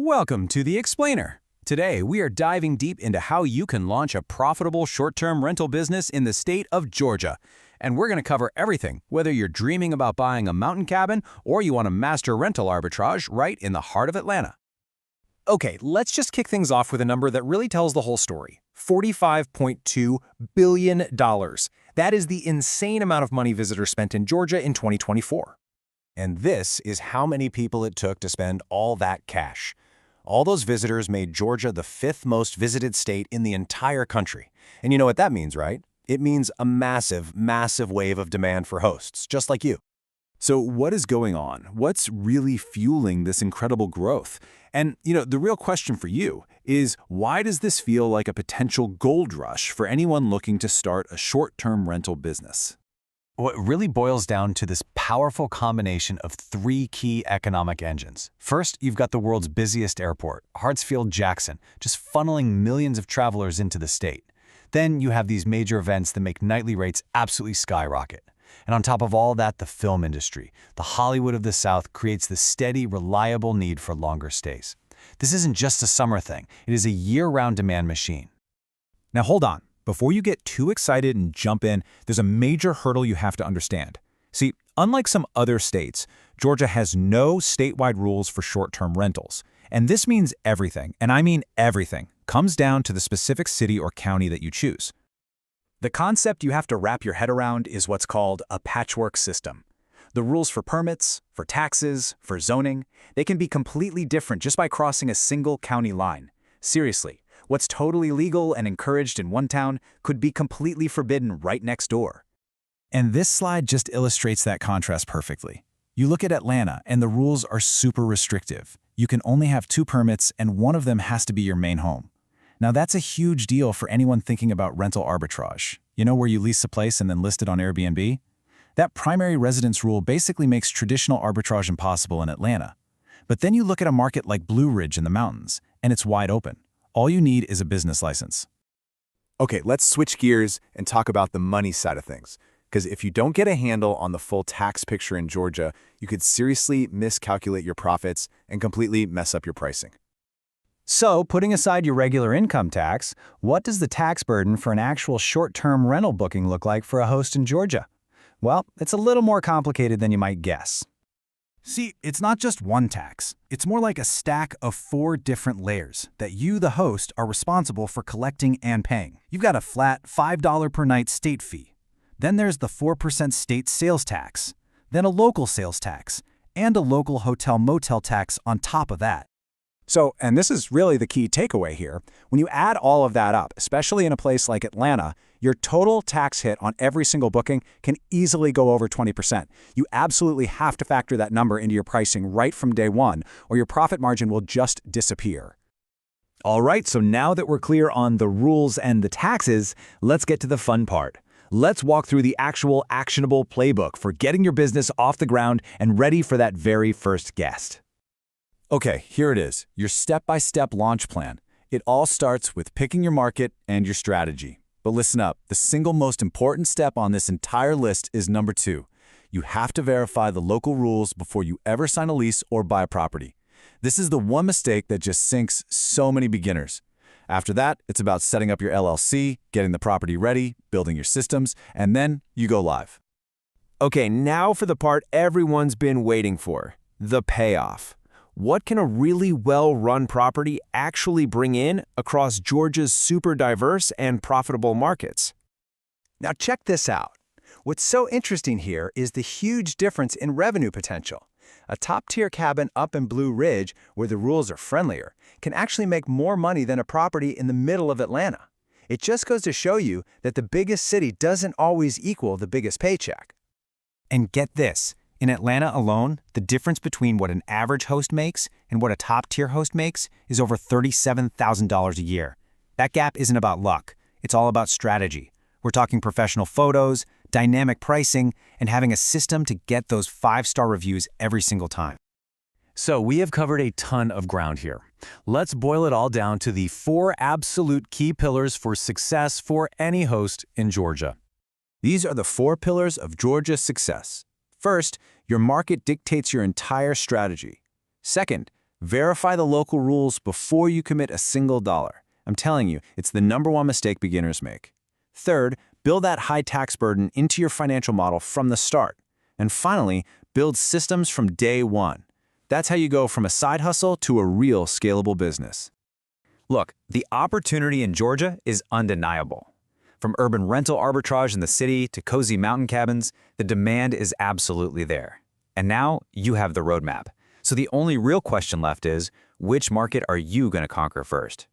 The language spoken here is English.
Welcome to The Explainer. Today, we are diving deep into how you can launch a profitable short-term rental business in the state of Georgia. And we're going to cover everything, whether you're dreaming about buying a mountain cabin or you want to master rental arbitrage right in the heart of Atlanta. Okay, let's just kick things off with a number that really tells the whole story. $45.2 billion. That is the insane amount of money visitors spent in Georgia in 2024. And this is how many people it took to spend all that cash. All those visitors made Georgia the fifth most visited state in the entire country. And you know what that means, right? It means a massive, massive wave of demand for hosts, just like you. So what is going on? What's really fueling this incredible growth? And, the real question for you is, why does this feel like a potential gold rush for anyone looking to start a short-term rental business? Well, it really boils down to this powerful combination of three key economic engines. First, you've got the world's busiest airport, Hartsfield-Jackson, just funneling millions of travelers into the state. Then you have these major events that make nightly rates absolutely skyrocket. And on top of all that, the film industry, the Hollywood of the South, creates the steady, reliable need for longer stays. This isn't just a summer thing. It is a year-round demand machine. Now hold on. Before you get too excited and jump in, there's a major hurdle you have to understand. See, unlike some other states, Georgia has no statewide rules for short-term rentals. And this means everything, and I mean everything, comes down to the specific city or county that you choose. The concept you have to wrap your head around is what's called a patchwork system. The rules for permits, for taxes, for zoning, they can be completely different just by crossing a single county line. Seriously. What's totally legal and encouraged in one town could be completely forbidden right next door. And this slide just illustrates that contrast perfectly. You look at Atlanta, and the rules are super restrictive. You can only have 2 permits, and one of them has to be your main home. Now that's a huge deal for anyone thinking about rental arbitrage. You know, where you lease a place and then list it on Airbnb? That primary residence rule basically makes traditional arbitrage impossible in Atlanta. But then you look at a market like Blue Ridge in the mountains, and it's wide open. All you need is a business license. Okay, let's switch gears and talk about the money side of things. Because if you don't get a handle on the full tax picture in Georgia, you could seriously miscalculate your profits and completely mess up your pricing. So, putting aside your regular income tax, what does the tax burden for an actual short-term rental booking look like for a host in Georgia? Well, it's a little more complicated than you might guess. See, it's not just one tax. It's more like a stack of 4 different layers that you, the host, are responsible for collecting and paying. You've got a flat $5 per night state fee. Then there's the 4% state sales tax, then a local sales tax, and a local hotel-motel tax on top of that. So, and this is really the key takeaway here, when you add all of that up, especially in a place like Atlanta, your total tax hit on every single booking can easily go over 20%. You absolutely have to factor that number into your pricing right from day one, or your profit margin will just disappear. All right, so now that we're clear on the rules and the taxes, let's get to the fun part. Let's walk through the actual actionable playbook for getting your business off the ground and ready for that very first guest. Okay, here it is, your step-by-step launch plan. It all starts with picking your market and your strategy. But listen up, the single most important step on this entire list is number 2. You have to verify the local rules before you ever sign a lease or buy a property. This is the one mistake that just sinks so many beginners. After that, it's about setting up your LLC, getting the property ready, building your systems, and then you go live. Okay, now for the part everyone's been waiting for, the payoff. What can a really well-run property actually bring in across Georgia's super diverse and profitable markets? Now check this out. What's so interesting here is the huge difference in revenue potential. A top-tier cabin up in Blue Ridge, where the rules are friendlier, can actually make more money than a property in the middle of Atlanta. It just goes to show you that the biggest city doesn't always equal the biggest paycheck. And get this. In Atlanta alone, the difference between what an average host makes and what a top-tier host makes is over $37,000 a year. That gap isn't about luck. It's all about strategy. We're talking professional photos, dynamic pricing, and having a system to get those 5-star reviews every single time. So we have covered a ton of ground here. Let's boil it all down to the 4 absolute key pillars for success for any host in Georgia. These are the 4 pillars of Georgia's success. First, your market dictates your entire strategy. Second, Verify the local rules before you commit a single dollar. I'm telling you, it's the #1 mistake beginners make. Third, build that high tax burden into your financial model from the start. And finally, build systems from day one. That's how you go from a side hustle to a real scalable business. Look, the opportunity in Georgia is undeniable. From urban rental arbitrage in the city to cozy mountain cabins, the demand is absolutely there. And now you have the roadmap. So the only real question left is, which market are you going to conquer first?